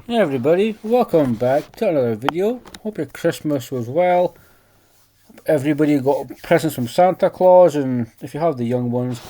Hey everybody, welcome back to another video. Hope your Christmas was well. Hope everybody got presents from Santa Claus, and if you have the young ones,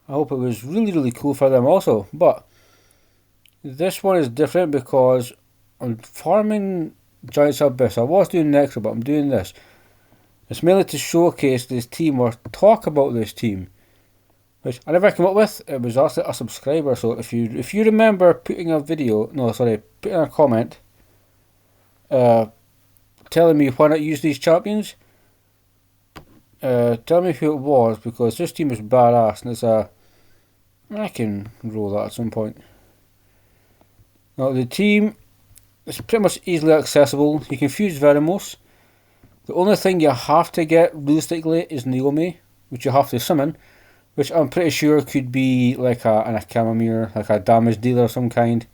I hope it was really cool for them also. But this one is different because I'm farming Giants Abyss. I was doing Necro, but I'm doing this. It's mainly to showcase this team or talk about this team, which I never came up with. It was also a subscriber. So if you remember putting a comment, telling me why not use these champions, tell me who it was, because this team is badass, and I can roll that at some point. Now the team is pretty much easily accessible. You can fuse Veramos. The only thing you have to get realistically is Naomi, which you have to summon, which I'm pretty sure could be like an Akhamamir, like a damage dealer of some kind.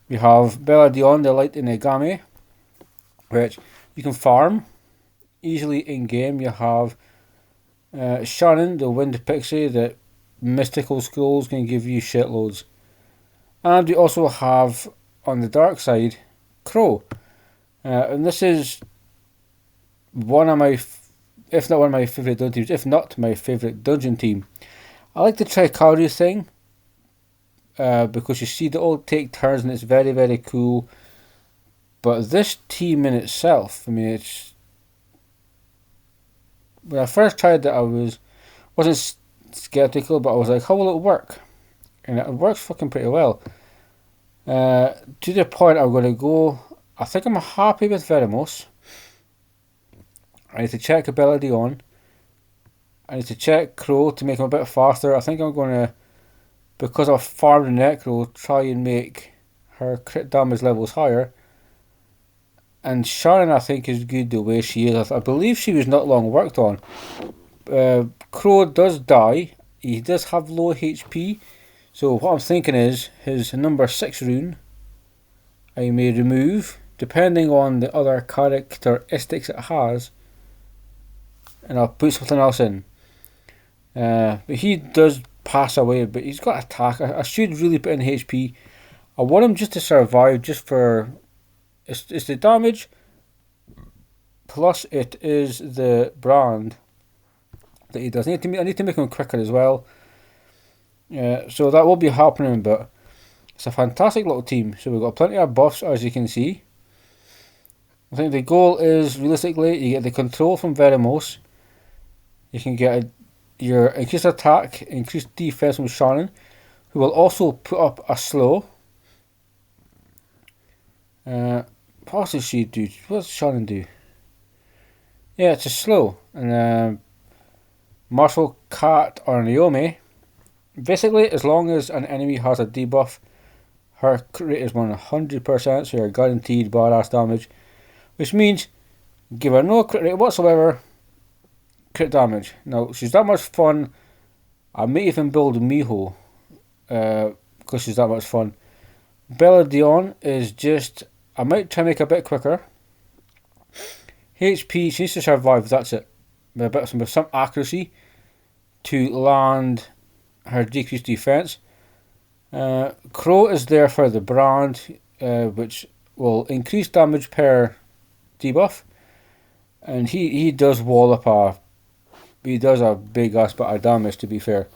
We have Beladion, the Light Inagami, which you can farm easily in game. You have Shannon, the Wind Pixie, that mystical scrolls can give you shitloads. And we also have, on the dark side, Crow. And this is one of my, if not one of my favourite dungeon teams, if not my favourite dungeon team. I like the Tricari thing, because you see they all take turns and it's very cool. But this team in itself, I mean, when I first tried it, I wasn't skeptical, but I was like, how will it work? And it works fucking pretty well. To the point I'm going to go, I think I'm happy with Veramos. I need to check Beladion. I need to check Crow to make him a bit faster. I think I'm going to, because I've farmed Necro, try and make her crit damage levels higher. And Shannon, I think, is good the way she is. I believe she was not long worked on. Crow does die. He does have low HP. So what I'm thinking is, his number 6 rune, I may remove, depending on the other characteristics it has, and I'll put something else in. But he does pass away, but he's got attack. I should really put in HP. I want him just to survive, just for... It's the damage, plus it is the brand that he does. I need to make him quicker as well. So that will be happening, but it's a fantastic little team. So we've got plenty of buffs, as you can see. I think the goal is, realistically, you get the control from Veramos. You can get your increased attack, increased defense from Shannon, who will also put up a slow. What does she do? What does Shannon do? Yeah, it's a slow. And Marshall, Cat, or Naomi. Basically, as long as an enemy has a debuff, her crit rate is 100%, so you're guaranteed badass damage. Which means, give her no crit rate whatsoever, crit damage. Now, she's that much fun. I may even build Miho, because she's that much fun. Beladion is just... I might try and make a bit quicker. HP, she needs to survive, that's it. With some accuracy to land her decreased defense. Crow is there for the brand, which will increase damage per debuff. And he does wall up he does a big ass bit of damage, to be fair.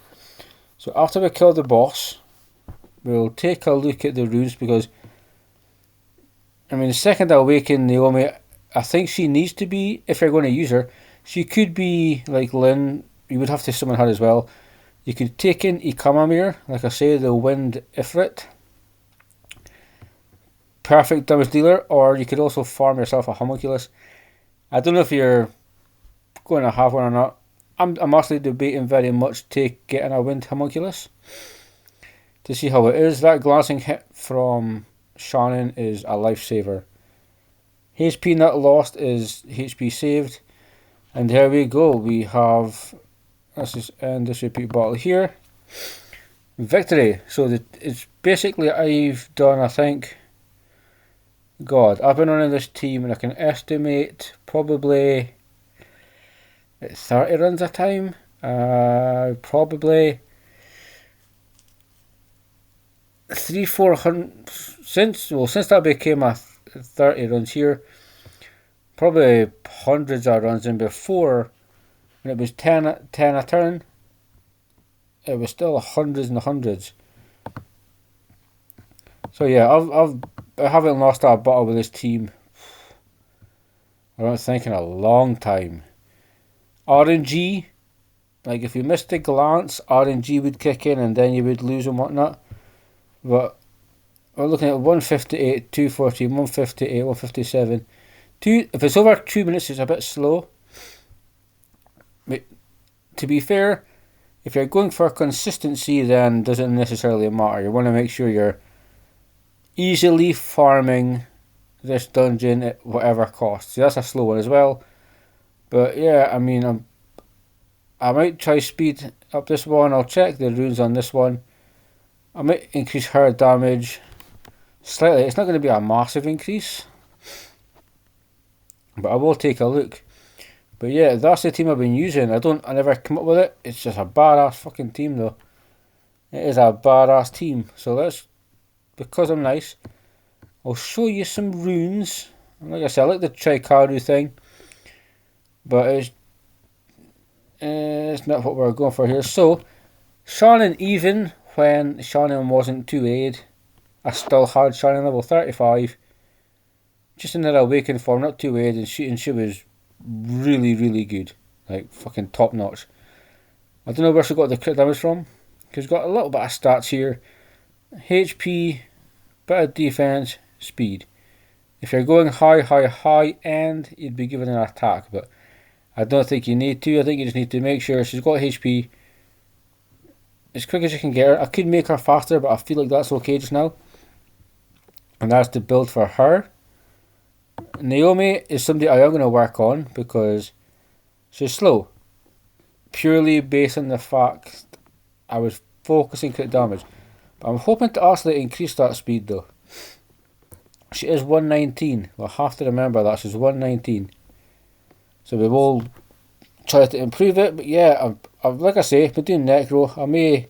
So after we kill the boss, we'll take a look at the runes, because I mean, the second I awaken Naomi, I think she needs to be, if you're going to use her, she could be like Lynn. You would have to summon her as well. You could take in Akhamamir, like I say, the Wind Ifrit. Perfect damage dealer, or you could also farm yourself a Homunculus. I don't know if you're going to have one or not. I'm actually debating very much getting a Wind Homunculus to see how it is. That glancing hit from Shannon is a lifesaver. HP not lost is HP saved. And there we go. We have... Let's just end this repeat battle here. Victory. So it's basically, I've done, I think... God, I've been running this team and I can estimate probably 30 runs a time. Probably 400 since that became a 30 runs here, probably hundreds of runs in before, when it was 10 a turn, it was still hundreds and hundreds. So yeah, I haven't lost a battle with this team, I don't think, in a long time. RNG, like if you missed a glance, RNG would kick in and then you would lose and whatnot. But we're looking at 158, 240, 158, 157. If it's over 2 minutes, it's a bit slow. But to be fair, if you're going for consistency, then it doesn't necessarily matter. You want to make sure you're easily farming this dungeon at whatever cost. So that's a slow one as well. But yeah, I mean, I might try speed up this one. I'll check the runes on this one. I might increase her damage slightly. It's not going to be a massive increase, but I will take a look. But yeah, that's the team I've been using. I never come up with it. It's just a badass fucking team though. It is a badass team. So because I'm nice, I'll show you some runes. Like I said, I like the Trikaru thing, but it's not what we're going for here. So, Shannon, even when Shannon wasn't 2-aid, I still had Shannon level 35. Just in her awakened form, not 2-aid, and she was really, really good. Like, fucking top notch. I don't know where she got the crit damage from, because she's got a little bit of stats here. HP, bit of defense, speed. If you're going high end, you'd be given an attack, but I don't think you need to. I think you just need to make sure she's got HP as quick as you can get her. I could make her faster, but I feel like that's okay just now. And that's the build for her. Naomi is somebody I am going to work on because she's slow. Purely based on the fact I was focusing crit damage. But I'm hoping to actually increase that speed though. She is 119. We'll have to remember that she's 119. So we will try to improve it. But yeah, I've like I say, been doing Necro. I may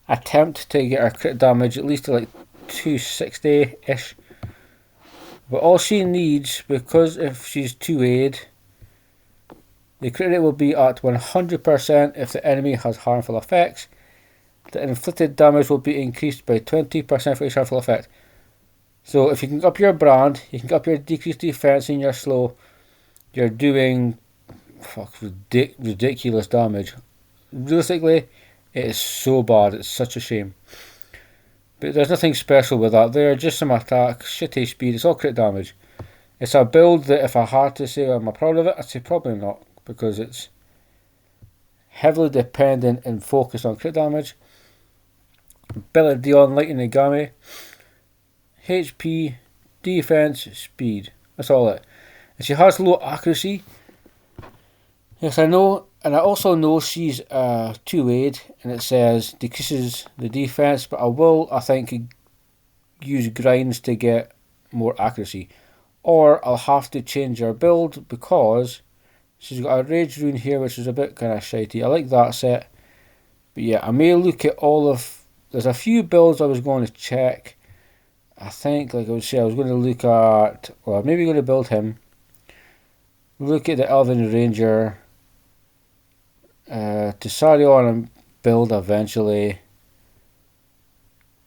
attempt to get her crit damage at least to like 260-ish. But all she needs, because if she's 2-aid, the crit rate will be at 100% if the enemy has harmful effects. The inflicted damage will be increased by 20% for each harmful effect. So if you can up your brand, you can up your decreased defense and your slow, you're doing ridiculous damage. Realistically, it is so bad, it's such a shame. But there's nothing special with that there, just some attack, shitty speed, it's all crit damage. It's a build that if I had to say am I proud of it, I'd say probably not, because it's heavily dependent and focused on crit damage. Ability on Lightning Nagami. HP, defense, speed. That's all it. And she has low accuracy. Yes, I know, and I also know she's 2-aid, and it says decreases the defense, but I think, use grinds to get more accuracy. Or I'll have to change her build because she's got a rage rune here, which is a bit kind of shitey. I like that set. But yeah, I may look at there's a few builds I was going to check. I think, like I would say, I was going to look at, well, I'm maybe going to build him. Look at the Elven Ranger. Tisarion and build eventually.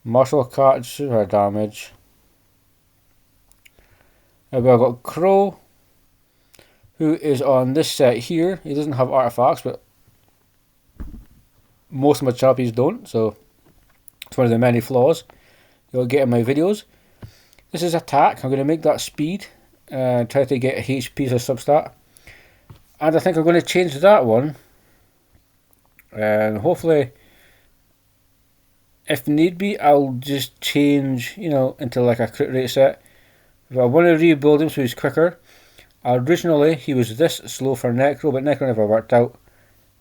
Martial Cat, super damage. I've got Crow, who is on this set here. He doesn't have artifacts, but most of my champions don't, so it's one of the many flaws you'll get in my videos. This is attack. I'm going to make that speed and try to get HP as a substat. And I think I'm going to change that one. And hopefully, if need be, I'll just change, into like a crit rate set. If I want to rebuild him so he's quicker. Originally, he was this slow for Necro, but Necro never worked out.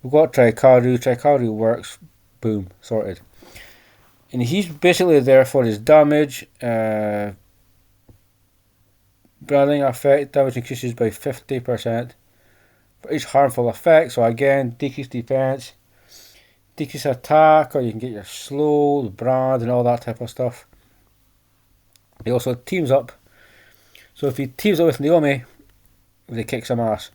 We've got Trikaru. Trikaru works. Boom. Sorted. And he's basically there for his damage. Branding effect, damage increases by 50% for each harmful effect. So again, decrease defense, decrease attack, or you can get your slow, the brand, and all that type of stuff. He also teams up. So if he teams up with Naomi, they kick some ass.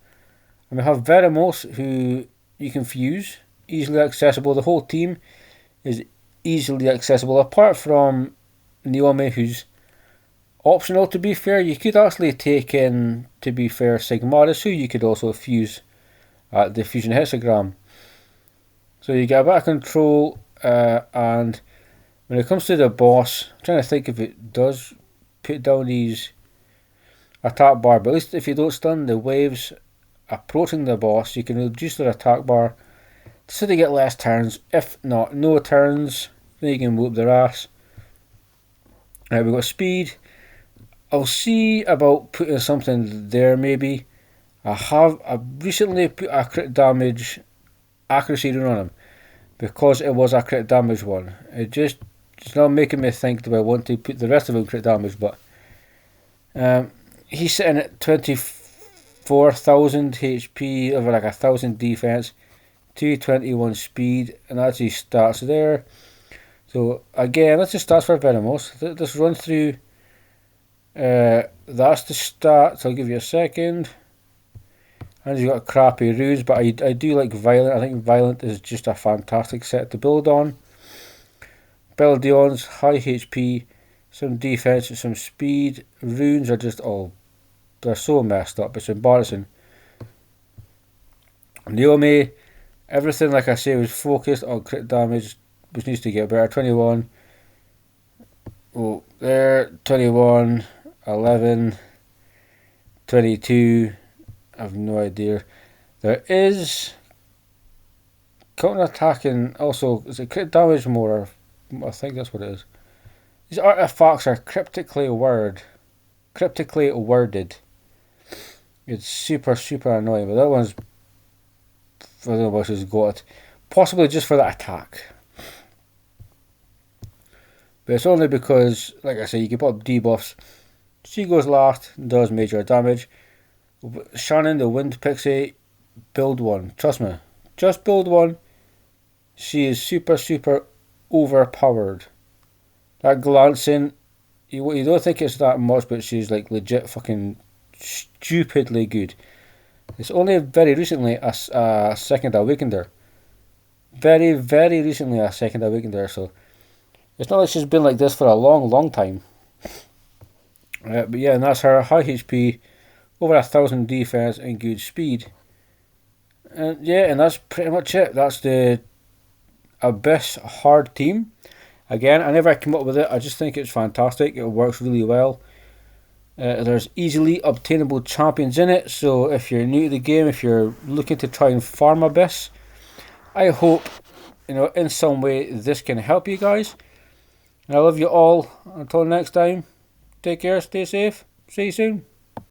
And we have Veramos, who you can fuse, easily accessible. The whole team is easily accessible, apart from Naomi, who's optional. To be fair, you could actually take in, to be fair, Sigmarus, who you could also fuse at the fusion hexagram. So you get a bit of control, and when it comes to the boss, I'm trying to think if it does put down these attack bar, but at least if you don't stun the waves approaching the boss, you can reduce their attack bar so they get less turns. If not, no turns, then you can whoop their ass. We've got speed. I'll see about putting something there maybe. I've recently put a crit damage accuracy rune on him because it was a crit damage one. It's not making me think, do I want to put the rest of him crit damage, but he's sitting at 24,000 HP over like 1,000 defense, 221 speed, and that's his stats there. So again, that's the stats for Veramos. Let's run through. That's the stats. I'll give you a second. And you've got crappy runes, but I do like Violent. I think Violent is just a fantastic set to build on. Beldion's high HP, some defense, and some speed. Runes are just they're so messed up. It's embarrassing. Naomi, everything like I say was focused on crit damage, which needs to get better. 21. Oh, there. 21. 11. 22. I have no idea. There is counter attacking also. Is it crit damage more? I think that's what it is. These artifacts are cryptically worded. It's super annoying, but that one's, I don't know what she's got it. Possibly just for that attack. But it's only because, like I say, you can put up debuffs. She goes last, does major damage. Shannon, the Wind Pixie, build one. Trust me, just build one. She is super overpowered. That glancing, you don't think it's that much, but she's like legit fucking stupidly good. It's only very recently a second awakened her. Very recently a second awakened her, so it's not like she's been like this for a long time. But yeah, and that's her high HP, over 1,000 defense and good speed. And yeah, and that's pretty much it. That's the Abyss hard team. Again, I never came up with it. I just think it's fantastic. It works really well. There's easily obtainable champions in it. So if you're new to the game, if you're looking to try and farm Abyss, I hope in some way this can help you guys. And I love you all. Until next time, take care, stay safe. See you soon.